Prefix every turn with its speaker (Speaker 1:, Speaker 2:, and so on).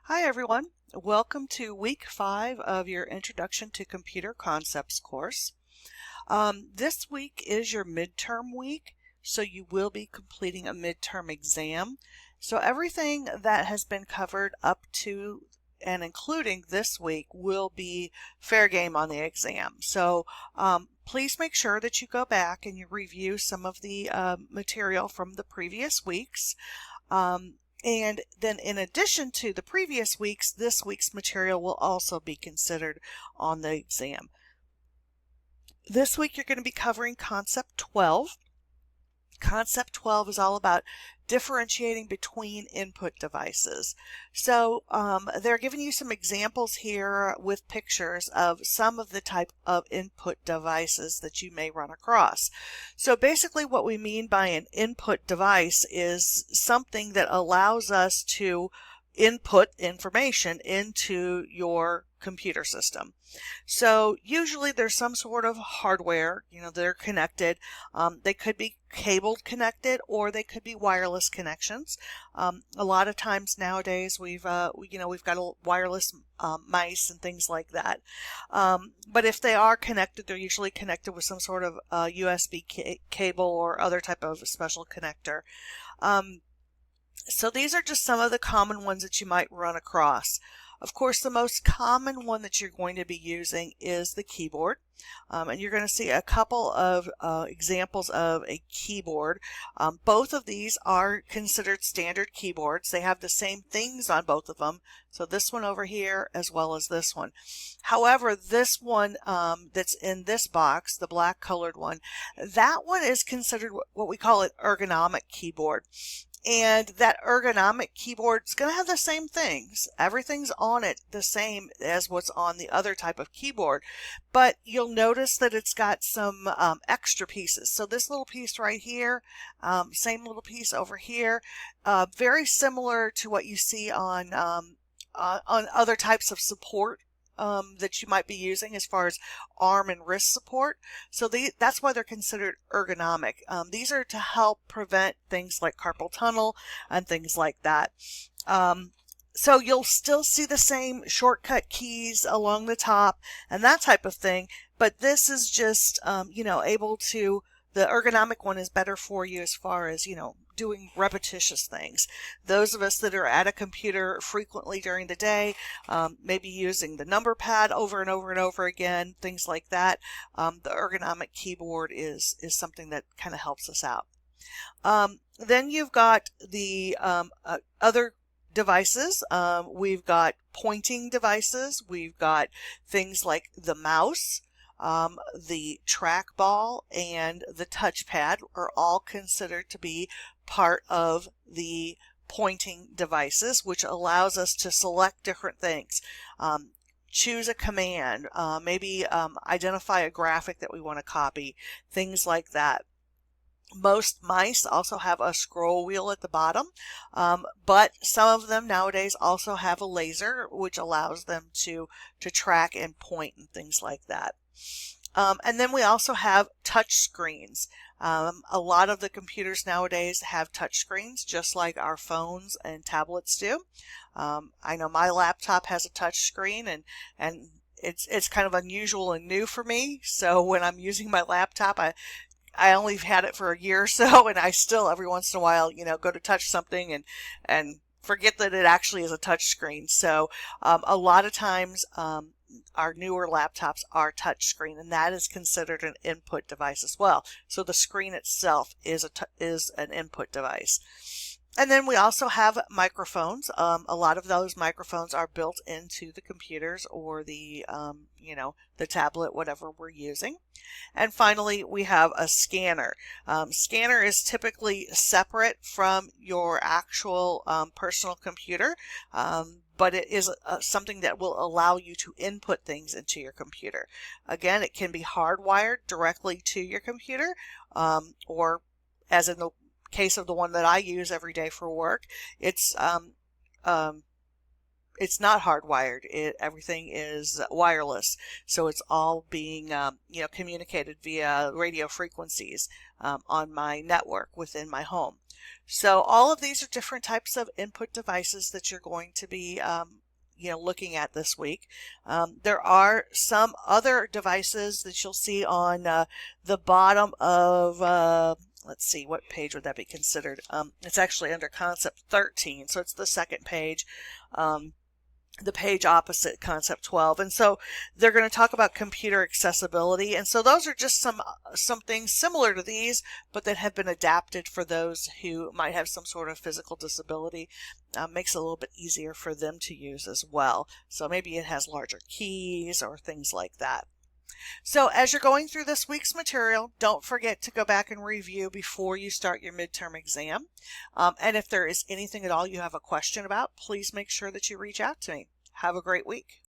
Speaker 1: Hi everyone, welcome to week 5 of your Introduction to Computer Concepts course. This week is your midterm week, so you will be completing a midterm exam. So everything that has been covered up to and including this week will be fair game on the exam. So please make sure that you go back and you review some of the material from the previous weeks. And then in addition to the previous weeks, this week's material will also be considered on the exam. This week you're going to be covering Concept 12. Concept 12 is all about differentiating between input devices. So they're giving you some examples here with pictures of some of the type of input devices that you may run across. So basically what we mean by an input device is something that allows us to input information into your computer system. So usually there's some sort of hardware, they're connected. They could be cabled connected or they could be wireless connections. A lot of times nowadays we've got a wireless mice and things like that. But if they are connected, they're usually connected with some sort of USB cable or other type of special connector. So these are just some of the common ones that you might run across. Of course, the most common one that you're going to be using is the keyboard. And you're going to see a couple of examples of a keyboard. Both of these are considered standard keyboards. They have the same things on both of them. So this one over here as well as this one. However, this one that's in this box, the black colored one, that one is considered what we call an ergonomic keyboard. And that ergonomic keyboard is going to have the same things. Everything's on it the same as what's on the other type of keyboard. But you'll notice that it's got some extra pieces. So this little piece right here, same little piece over here, very similar to what you see on other types of support that you might be using as far as arm and wrist support. So that's why they're considered ergonomic. These are to help prevent things like carpal tunnel and things like that. So you'll still see the same shortcut keys along the top and that type of thing, but this is just, able to, the ergonomic one is better for you as far as, doing repetitious things. Those of us that are at a computer frequently during the day, maybe using the number pad over and over and over again, things like that, the ergonomic keyboard is something that kind of helps us out. Then you've got the other devices. We've got pointing devices. We've got things like the mouse. The trackball and the touchpad are all considered to be part of the pointing devices, which allows us to select different things. Choose a command, maybe identify a graphic that we want to copy, things like that. Most mice also have a scroll wheel at the bottom, but some of them nowadays also have a laser, which allows them to track and point and things like that. And then we also have touch screens. A lot of the computers nowadays have touch screens, just like our phones and tablets do. I know my laptop has a touch screen, and it's kind of unusual and new for me. So when I'm using my laptop, I only had it for a year or so, and I still every once in a while, go to touch something and forget that it actually is a touch screen. So a lot of times our newer laptops are touch screen, and that is considered an input device as well. So the screen itself is an input device. And then we also have microphones. A lot of those microphones are built into the computers or the tablet, whatever we're using. And finally, we have a scanner. Scanner is typically separate from your actual personal computer, but it is something that will allow you to input things into your computer. Again, it can be hardwired directly to your computer, or as in the case of the one that I use every day for work, it's it's not hardwired. Everything is wireless, so it's all being communicated via radio frequencies on my network within my home. So all of these are different types of input devices that you're going to be looking at this week. There are some other devices that you'll see on the bottom of let's see, what page would that be considered? It's actually under concept 13, so it's the second page. The page opposite concept 12, and so they're going to talk about computer accessibility, and so those are just some things similar to these, but that have been adapted for those who might have some sort of physical disability. Makes it a little bit easier for them to use as well. So maybe it has larger keys or things like that. So as you're going through this week's material, don't forget to go back and review before you start your midterm exam. And if there is anything at all you have a question about, please make sure that you reach out to me. Have a great week.